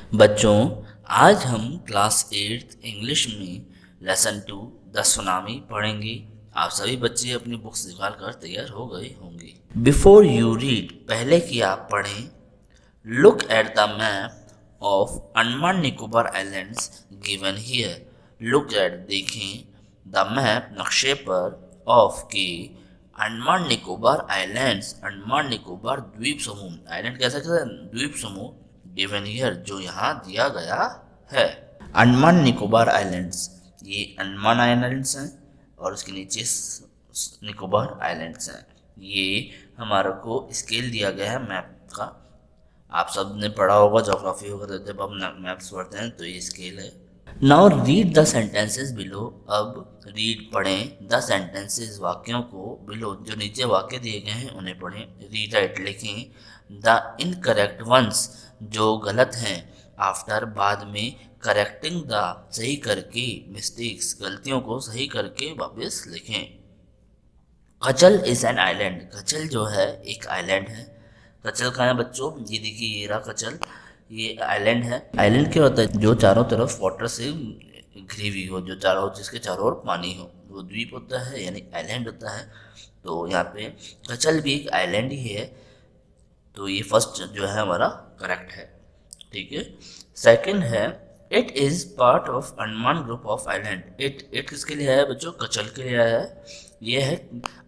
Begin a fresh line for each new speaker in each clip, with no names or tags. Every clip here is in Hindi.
बच्चों, आज हम क्लास 8 इंग्लिश में लेसन 2 द सुनामी पढ़ेंगे। आप सभी बच्चे अपनी बुक्स निकाल कर तैयार हो गए होंगे। बिफोर यू रीड, पहले कि आप पढ़ें, look at the map of Andaman Nicobar islands given here. Look at, देखें, द मैप, नक्शे पर, ऑफ के अंडमान निकोबार आइलैंड्स, अंडमान निकोबार द्वीप समूह, आइलैंड कैसे कहते हैं, द्वीप समूह, गिवन हियर, जो यहाँ दिया गया है। अंडमान निकोबार आइलैंड्स, ये अंडमान आइलैंड्स हैं और उसके नीचे निकोबार आइलैंड्स हैं। ये हमारे को स्केल दिया गया है मैप का। आप सब ने पढ़ा होगा ज्योग्राफी वगैरह, जब हम मैप्स पढ़ते हैं तो ये स्केल है। Now read the sentences below. अब रीड, पढ़ें, द सेंटेंसेस, वाक्यों को, बिलो, जो नीचे वाक्य दिए गए हैं उन्हें पढ़ें। रीड राइट, लिखें, द इनकरेक्ट वंस, जो गलत हैं, आफ्टर, बाद में, करेक्टिंग द, सही करके, मिस्टेक्स, गलतियों को सही करके वापस लिखें। कचल इज एन आइलैंड, कचल जो है एक आइलैंड है। कचल कहाँ है बच्चों, ये देखिए, ये रहा कचल, ये आइलैंड है। आइलैंड क्या होता है, जो चारों तरफ वाटर से घिरी हुई हो, जो चारों, जिसके चारों ओर पानी हो, वो द्वीप होता है, यानी आइलैंड होता है। तो यहाँ पे कचल भी एक आइलैंड ही है। तो ये फर्स्ट जो है हमारा करेक्ट है, ठीक है। सेकंड है, it is part of Andaman group of island. It किसके लिए है बच्चों, कचल के लिए है। ये है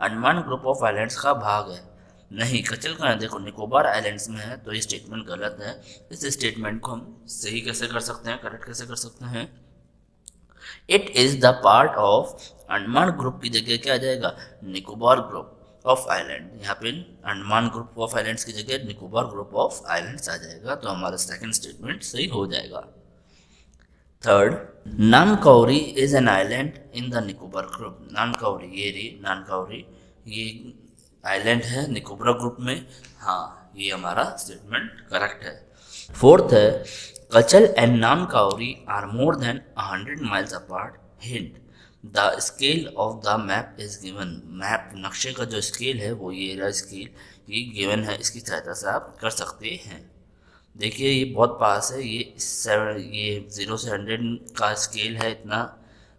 अंडमान ग्रुप ऑफ आइलैंड्स का भाग है। नहीं, कचल का है, देखो निकोबार आइलैंड्स में है, तो ये स्टेटमेंट गलत है। इस स्टेटमेंट को हम सही कैसे कर सकते हैं, करेक्ट कैसे कर सकते हैं। It is the part of Andaman group की जगह क्या आ जाएगा, निकोबार ग्रुप ऑफ आइलैंड। यहाँ पे अंडमान ग्रुप ऑफ आइलैंड्स की जगह निकोबार ग्रुप ऑफ आइलैंड्स आ जाएगा, तो हमारा सेकंड स्टेटमेंट सही हो जाएगा। Third, Nancowry is an island in the Nicobar group. Nancowry, ये रही नानकौरी, ये आइलैंड है निकोबार ग्रुप में। हाँ, ये हमारा स्टेटमेंट करेक्ट है। फोर्थ है, Katchal and Nancowry are more than 100 miles apart. Hint, the scale of the map is given. Map, नक्शे का जो स्केल है वो ये रहा स्केल, ये गिवन है, इसकी सहायता से आप कर सकते हैं। देखिए ये बहुत पास है, ये 0 से 100 का स्केल है इतना,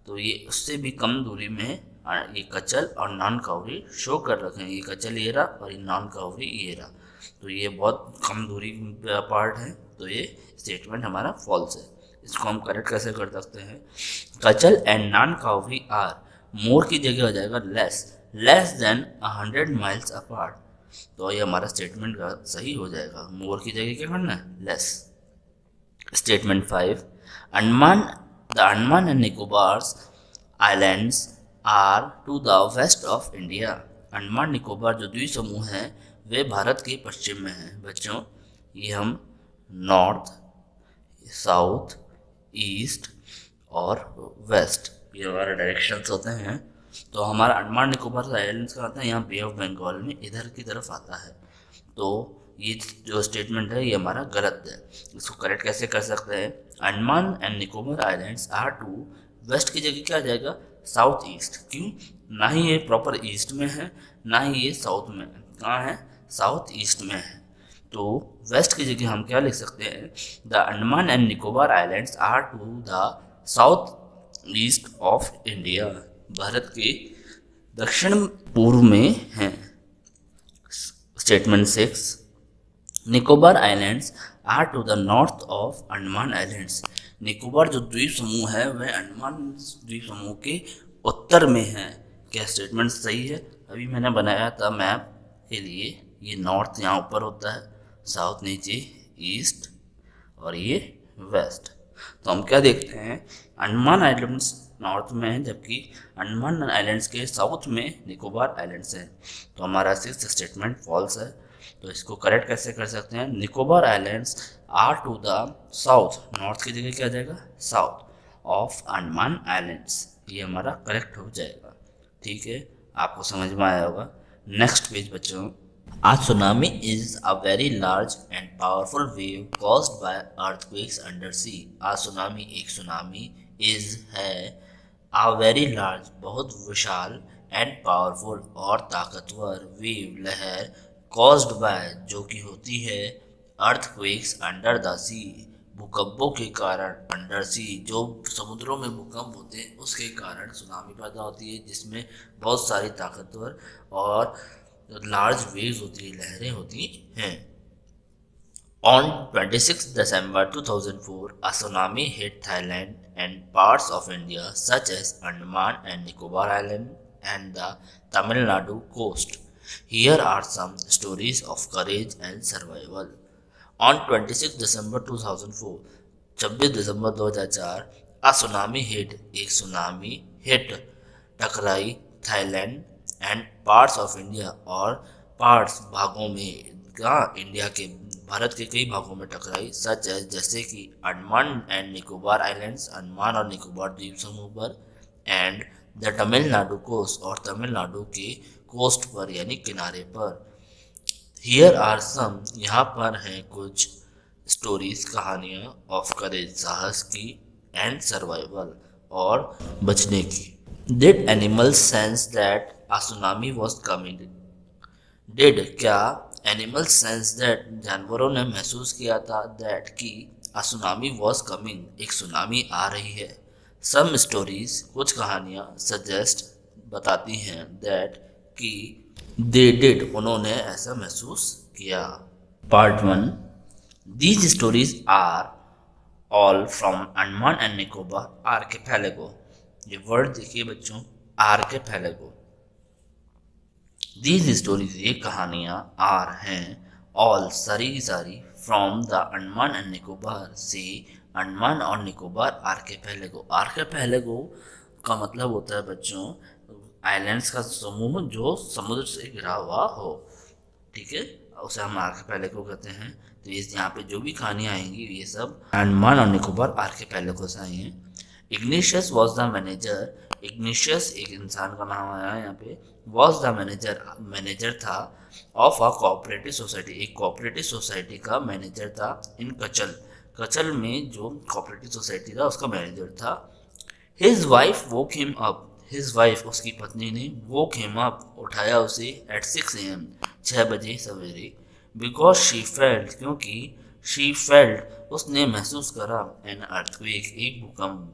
तो ये उससे भी कम दूरी में ये कचल और नानकौरी शो कर रखे हैं। ये कचल ये रहा और ये नानकौरी ये रहा, तो ये बहुत कम दूरी पार्ट है, तो ये स्टेटमेंट हमारा फॉल्स है। इसको हम करेक्ट कैसे कर सकते हैं, कचल एंड नानकौरी आर, मोर की जगह हो जाएगा लेस देन 100 माइल्स अपार्ट, तो ये हमारा स्टेटमेंट का सही हो जाएगा। मोर की जगह क्या करना है, less. Statement 5, Andaman the Andaman and Nicobars islands are to the west of India. Andaman Nicobar जो द्वीप समूह हैं वे भारत के पश्चिम में हैं। बच्चों, ये हम नॉर्थ, साउथ, ईस्ट और वेस्ट, ये हमारे डायरेक्शंस होते हैं। तो हमारा अंडमान निकोबार आइलैंड्स का आता है यहाँ बे ऑफ बंगाल में, इधर की तरफ आता है। तो ये जो स्टेटमेंट है ये हमारा गलत है। इसको करेक्ट कैसे कर सकते हैं, Andaman and Nicobar islands are to, west की जगह क्या आ जाएगा, साउथ ईस्ट। क्यों, ना ही ये प्रॉपर ईस्ट में है, ना ही ये साउथ में है, कहाँ है, साउथ ईस्ट में है। तो वेस्ट की जगह हम क्या लिख सकते हैं, the Andaman and Nicobar islands are to the south east of India, Bharat के दक्षिण पूर्व में हैं। Statement 6, Nicobar islands are to the north of Andaman islands. Nicobar जो द्वीप समूह है वह अंडमान द्वीप समूह के उत्तर में है। क्या स्टेटमेंट सही है, अभी मैंने बनाया था मैप के लिए, ये नॉर्थ यहाँ ऊपर होता है, साउथ नीचे, ईस्ट और ये वेस्ट। तो हम क्या देखते हैं, अंडमान आइलैंड्स नॉर्थ में है, जबकि अंडमान आइलैंड्स के साउथ में निकोबार आइलैंड्स हैं। तो हमारा सिक्स्थ स्टेटमेंट फॉल्स है। तो इसको करेक्ट कैसे कर सकते हैं, Nicobar islands are to the south, north की जगह क्या आ जाएगा, साउथ ऑफ अंडमान आइलैंड्स, ये हमारा करेक्ट हो जाएगा। ठीक है, आपको समझ में आया होगा। नेक्स्ट पेज बच्चों, A tsunami is a very large and powerful wave caused by earthquakes under sea. A tsunami, एक सुनामी, is है, a very large, बहुत विशाल, and powerful और ताकतवर, wave लहर, caused by जो कि होती है earthquakes under the sea, भूकंपों के कारण अंडर सी जो समुद्रों में भूकंप होते हैं उसके कारण सुनामी पैदा होती है, जिसमें बहुत सारी ताकतवर और लार्ज वेव्स होती है, लहरें होती हैं। On 26 December 2004, a tsunami hit Thailand and parts of India such as Andaman and Nicobar Island and the Tamil Nadu coast. Here are some stories of courage and survival. On 26 December 2004, 26 December 2004, a tsunami hit, एक सुनामी hit, टकराई Thailand and parts of India और पार्ट्स भागों में का इंडिया के भारत के कई भागों में टकराई, सच है जैसे कि अंडमान एंड निकोबार आइलैंड्स, अंडमान और निकोबार द्वीप समूह पर, एंड द तमिलनाडु कोस्ट और तमिलनाडु के कोस्ट पर यानी किनारे पर। हियर आर सम, यहाँ पर हैं कुछ स्टोरीज कहानियाँ ऑफ करेज साहस की, एंड सर्वाइवल और बचने की। Did animals sense that a tsunami was coming? Did क्या, एनिमल्स सेंस दैट जानवरों ने महसूस किया था, दैट कि अ सुनामी वॉज कमिंग एक सुनामी आ रही है। सम स्टोरीज कुछ कहानियाँ सजेस्ट बताती हैं दैट कि दे डिड उन्होंने ऐसा महसूस किया। Part 1, these stories are all from Andaman and Nicobar archipelago. ये वर्ड देखिए बच्चों, आर्किपेलागो। दीज स्टोरीज ये कहानियाँ आर हैं ऑल सारी की सारी from the Andaman and Nicobar से अंडमान और निकोबार आर्किपेलागो। आर्किपेलागो का मतलब होता है बच्चों आइलैंड्स का समूह जो समुद्र से घिरा हुआ हो, ठीक है, उसे हम आर्किपेलागो कहते हैं। तो इस यहाँ पे जो भी कहानियाँ आएंगी ये सब अंडमान और निकोबार आर्किपेलागो से आई हैं। Igneous was the manager, igneous एक इंसान का नाम आया यहाँ पे, वॉज द मैनेजर मैनेजर था, ऑफ अ कोऑपरेटिव सोसाइटी एक कोऑपरेटिव सोसाइटी का मैनेजर था, इन कचल, कचल में जो कोऑपरेटिव सोसाइटी था उसका मैनेजर था। हिज वाइफ वोक हिम अप, हिज वाइफ उसकी पत्नी ने वोक हिम अप उठाया उसे एट 6 AM 6 बजे सवेरे, बिकॉज शी फेल्ट क्योंकि शी फेल्ट उसने महसूस करा, एन अर्थक्वेक एक भूकंप।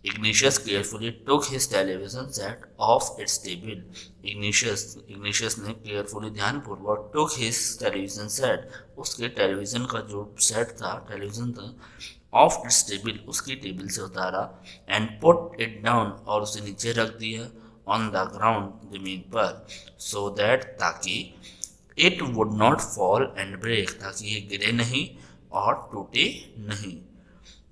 Ignatius carefully took his television set off its table. Ignatius ने carefully ध्यानपूर्वक took his television set उसके टेलीविजन का जो सेट था टेलीविजन था off its table उसकी टेबल से उतारा, and put it down और उसे नीचे रख दिया, on the ground जमीन पर, so that ताकि it would not fall and break ताकि ये गिरे नहीं और टूटे नहीं।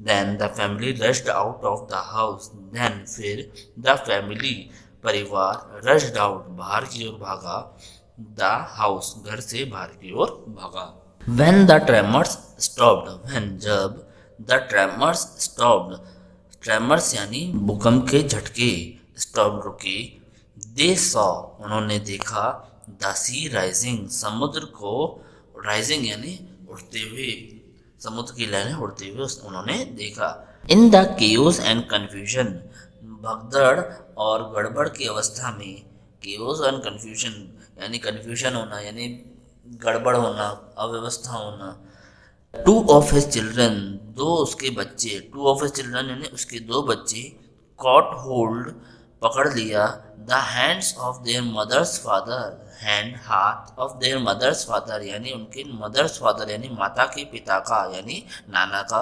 Then the family rushed out of the house. Then फिर the family परिवार rushed out बाहर की ओर भागा, the house घर से बाहर की ओर भागा। When the tremors stopped, when जब the tremors stopped, tremors यानी भूकंप के झटके, stopped रुके, they saw उन्होंने देखा, the sea rising समुद्र को, rising यानी उठते हुए, समुद्र की लहरें उड़ते हुए उन्होंने देखा। In the chaos and confusion भगदड़ और गड़बड़ की अवस्था में, केओस एंड कन्फ्यूजन यानी कन्फ्यूजन होना यानी गड़बड़ होना, अव्यवस्था होना। टू ऑफ हिज चिल्ड्रन दो उसके बच्चे, टू ऑफ हिज चिल्ड्रन यानी उसके दो बच्चे, कॉट होल्ड पकड़ लिया, the hands of their mother's father, hand हाथ ऑफ देयर मदर्स फादर यानी उनके मदर्स फादर यानी माता के पिता का यानी नाना का,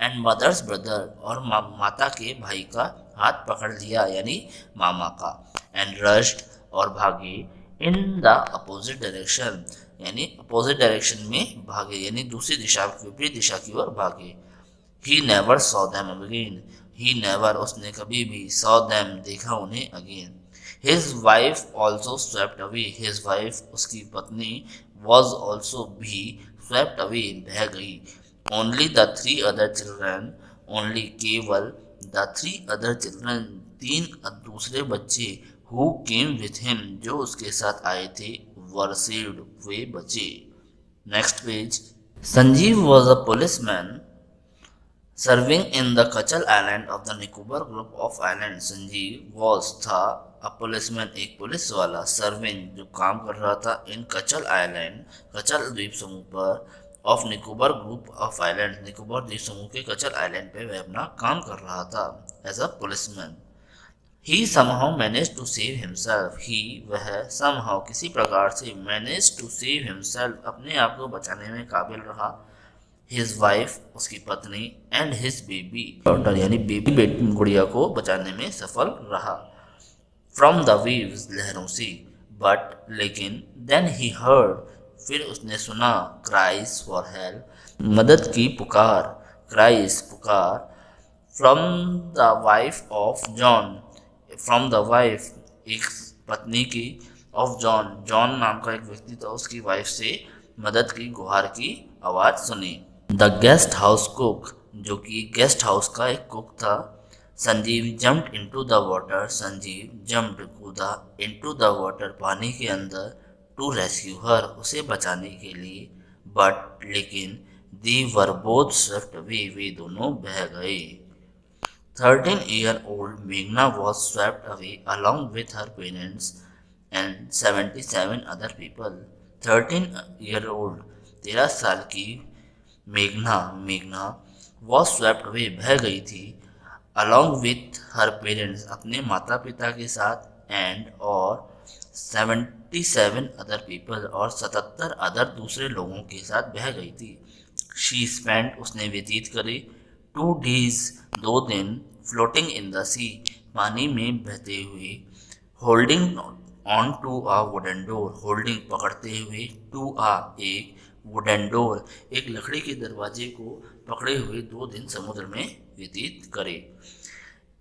एंड मदर्स ब्रदर और माता के भाई का हाथ पकड़ लिया यानी मामा का, एंड रश्ड और भागे, इन द अपोजिट डायरेक्शन यानी अपोजिट डायरेक्शन में भागे यानी दूसरी दिशा विपरीत दिशा की ओर भागे। He never saw them again, he never उसने कभी भी सॉ देम देखा उन्हें again. His wife also swept away, his wife उसकी पत्नी वॉज ऑल्सो भी स्वेप्ट अवे बह गई। Only the three other children, only केवल, द थ्री अदर चिल्ड्रन तीन दूसरे बच्चे, हु केम विथ हिम जो उसके साथ आए थे, वर सेव्ड वे बचे। Next page. Sanjeev was a policeman serving in the Katchal island of the Nicobar group of island. Sanjeev was था अ पुलिसमैन एक पुलिस वाला, सर्विंग जो काम कर रहा था, इन कचल आइलैंड कचल द्वीप समूह पर, of Nicobar group of island, Nicobar द्वीप समूह के कचल आइलैंड पे वह अपना काम कर रहा था as a policeman. He somehow manage to save himself, he वह समहाउ किसी प्रकार से मैनेज टू सेव हिमसेल्फ अपने आप को बचाने में काबिल रहा, हिज वाइफ उसकी पत्नी एंड हिज बेबी डॉटर यानी बेबी गुड़िया को बचाने में सफल रहा, फ्रॉम द वेव्स लहरों से, बट लेकिन देन ही हर्ड फिर उसने सुना, क्राइज फॉर हेल्प मदद की पुकार, क्राइज पुकार, from the wife of John, from the wife एक पत्नी की, ऑफ जॉन, जॉन नाम का एक व्यक्ति था उसकी वाइफ से मदद की गुहार की आवाज़ सुनी। द गेस्ट हाउस कुक जो कि गेस्ट हाउस का एक कुक था, Sanjeev jumped into the water, Sanjeev jumped कूदा, इनटू द वाटर पानी के अंदर, टू रेस्क्यू हर उसे बचाने के लिए, बट लेकिन दे वर बोथ स्वेप्ट अवे वे दोनों बह गए। 13-year-old Meghna was swept away along with her parents and 77 other people. 13-year-old 13 साल की मेघना was swept away बह गई थी along with her parents अपने माता पिता के साथ and और 77 other people और 77 अदर दूसरे लोगों के साथ बह गई थी। She spent उसने व्यतीत करे 2 days 2 दिन फ्लोटिंग इन द सी पानी में बहते हुए, holding on to a wooden door holding पकड़ते हुए, टू आ एक वुडन डोर एक लकड़ी के दरवाजे को पकड़े हुए 2 दिन समुद्र में व्यतीत करे।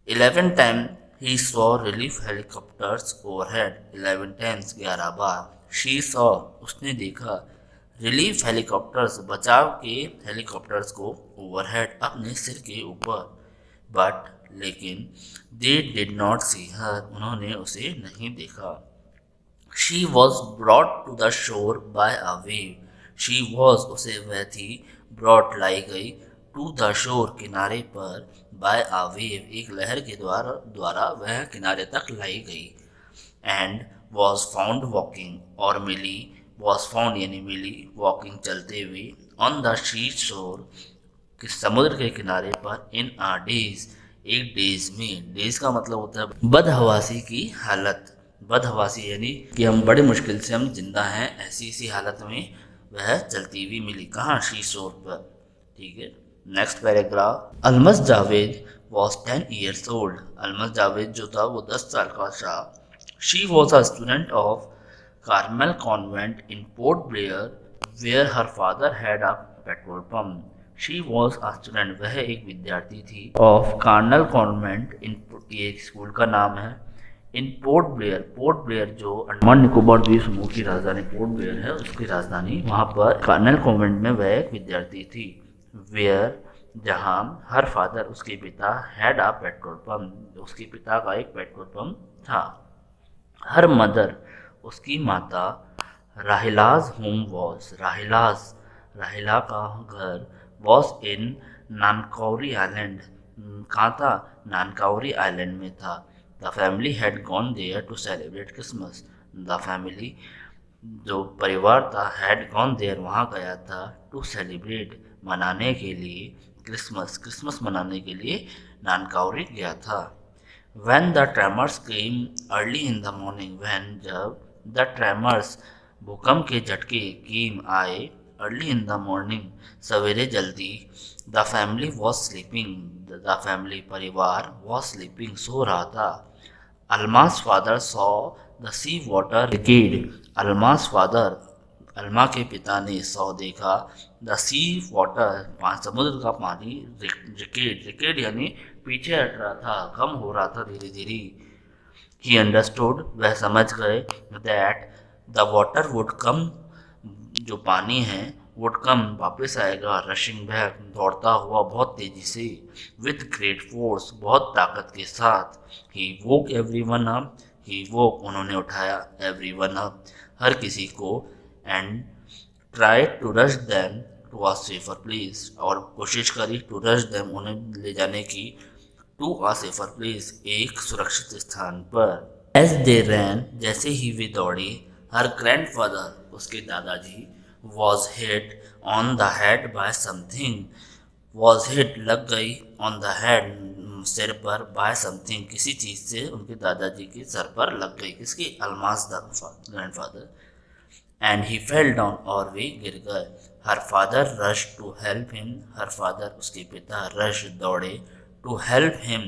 11 time he saw relief helicopters overhead 11 times 11 bar, she saw उसने देखा, रिलीफ हेलीकॉप्टर्स बचाव के हेलीकॉप्टर्स को ओवरहेड अपने सिर के ऊपर, बट लेकिन दे डिड नॉट सी हर उन्होंने उसे नहीं देखा। She was brought to the shore by a wave, she was उसे वह थी, ब्रॉट लाई गई, टू द शोर किनारे पर, बाय अ वेव एक लहर के द्वारा वह किनारे तक लाई गई, एंड वॉज फाउंड वॉकिंग और मिली, वॉज फाउंड यानी मिली, वॉकिंग चलते हुए, ऑन द शी शोर कि समुद्र के किनारे पर, इन आ डेज एक डेज में, डेज का मतलब होता है बदहवासी की हालत, बदहवासी यानी कि हम बड़े मुश्किल से हम जिंदा हैं ऐसी सी हालत में वह चलती हुई मिली, कहाँ शी शोर पर। ठीक है, next paragraph. Almas Javed was 10 years old, Almas Javed जो था वो 10 साल का था। She was a student of Carmel Convent in Port Blair where her father had a petrol pump, she was a student वह एक विद्यार्थी थी, ऑफ कार्नल कॉन्वेंट इन ये एक स्कूल का नाम है, इन पोर्ट ब्लेयर जो अंडमान निकोबार द्वीप समूह की राजधानी पोर्ट ब्लेयर है उसकी राजधानी, वहाँ पर कार्नल कॉन्वेंट में वह एक विद्यार्थी थी, वेयर जहाँ हर फादर उसके पिता हैड अ पेट्रोल पंप उसके पिता का एक पेट्रोल पंप था, हर मदर उसकी माता, राहिलाज होम वॉज राहिला का घर, वॉज इन नानकाउरी आइलैंड कहाँ था, नानकाउरी आइलैंड में था। The family had gone there to celebrate Christmas, the family जो परिवार था हैड गॉन देयर वहाँ गया था, टू सेलिब्रेट मनाने के लिए, क्रिसमस मनाने के लिए नानकाउरी गया था। When the tremors came early in the morning, जब the tremors भूकंप के झटके came आए, early in the morning सवेरे जल्दी, the family was sleeping, the family परिवार was sleeping सो रहा था। Alma's father saw the sea water recede, Alma's father Alma के पिता ने सौ देखा, द सी वाटर समुद्र का पानी, रिकेड यानी पीछे हट रहा था, कम हो रहा था धीरे धीरे। ही अंडरस्टूड वह समझ गए, that the water would come जो पानी है, वुड कम वापस आएगा, रशिंग बैक दौड़ता हुआ बहुत तेजी से, विद ग्रेट फोर्स बहुत ताकत के साथ। ही वोक एवरीवन अप, ही वोक उन्होंने उठाया, एवरीवन अप हर किसी को, and try to rush them to a safer place और कोशिश करी, टू रश दैम उन्हें ले जाने की, टू अ सेफर प्लेस एक सुरक्षित स्थान पर। एज दे रैन जैसे ही वे दौड़े, हर ग्रैंडफादर उसके दादाजी, was hit on the head by something, was hit लग गई, ऑन द हेड सिर पर, बाय समथिंग किसी चीज़ से उनके दादाजी के सर पर लग गई, किसकी, Almas grandfather, and he fell down और वे गिर गए। Her father rush to help him, her father उसके पिता रश दौड़े, टू हेल्प हिम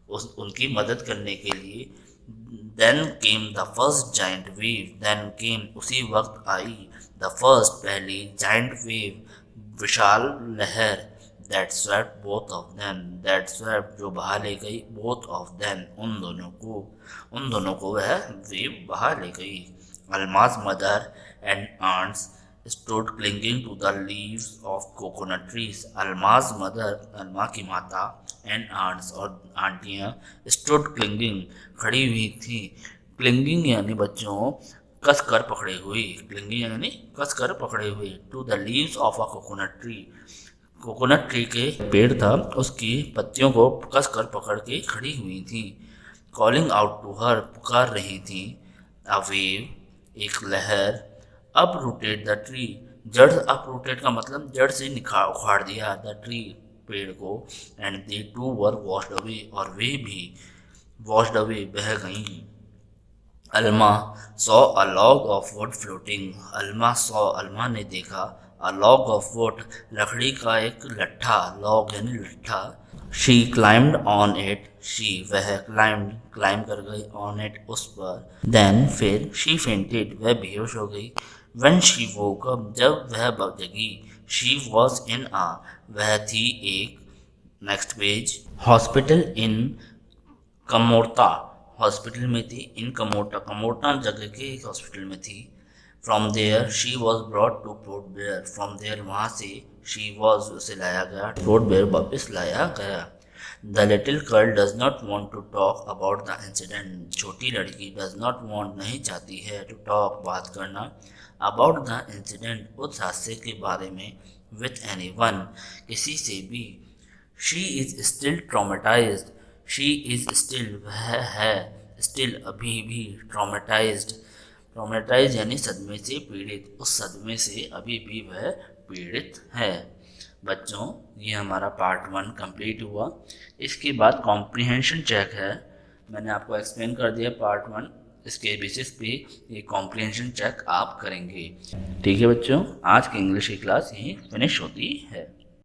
उनकी मदद करने के लिए। Then came the first giant wave, then came उसी वक्त आई, द फर्स्ट पहली, जाइंट वेव विशाल लहर, that swept both of them, that swept जो बहा ले गई, बोथ ऑफ देम उन दोनों को वह वेव बहा ले गई। Alma's mother and aunts stood clinging to the leaves of coconut trees. Alma's mother, अलमा की माता, and aunts और आंटियाँ, stood clinging खड़ी हुई थी। clinging यानी बच्चों कस कर पकड़े हुई, clinging यानी कस कर पकड़े हुई, to the leaves of a coconut tree, coconut tree के पेड़ था उसकी पत्तियों को कस कर पकड़ के खड़ी हुई थी। कॉलिंग आउट टू हर पुकार रही थी। अ वेव एक लहर, अप रूटेड द ट्री, जड़, अप रूटेड का मतलब जड़ से उखाड़ दिया, द ट्री पेड़ को, and they too were washed away और वे भी वॉश्ड अवे बह गईं। Alma saw a log of wood floating, Alma saw Alma ने देखा, अ लॉग ऑफ वुड लकड़ी का एक लट्ठा, लॉग यानी लट्ठा। She climbed on it, she वह क्लाइम कर गई, ऑन इट उस पर। देन फिर, शी फेंटेड वह बेहोश हो गई। व्हेन शी वोक अप जब वह जगी, शी वॉज इन आ वह थी एक, next page, hospital in Kamorta, hospital में थी, इन कमोरता, कमोरता जगह के एक हॉस्पिटल में थी। From there she was brought to Port Blair, from there वहाँ से, शी वॉज उसे लाया गया, पोर्ट ब्लेयर वापस लाया गया। The little girl does not want to talk about the incident, छोटी लड़की डज नॉट वॉन्ट नहीं चाहती है, टू टॉक बात करना, अबाउट द इंसिडेंट उस हादसे के बारे में, विथ एनी वन किसी से भी। She is still traumatized, she is still वह है, स्टिल अभी भी, ट्रामेटाइज्ड, ट्रामेटाइज यानी सदमे से पीड़ित, उस सदमे से अभी भी वह पीड़ित है। बच्चों ये हमारा पार्ट 1 कंप्लीट हुआ। इसके बाद कॉम्प्रिहेंशन चेक है, मैंने आपको एक्सप्लेन कर दिया पार्ट 1, इसके बेसिस पे ये कॉम्प्रिहेंशन चेक आप करेंगे। ठीक है बच्चों, आज की इंग्लिश की क्लास यहीं फिनिश होती है।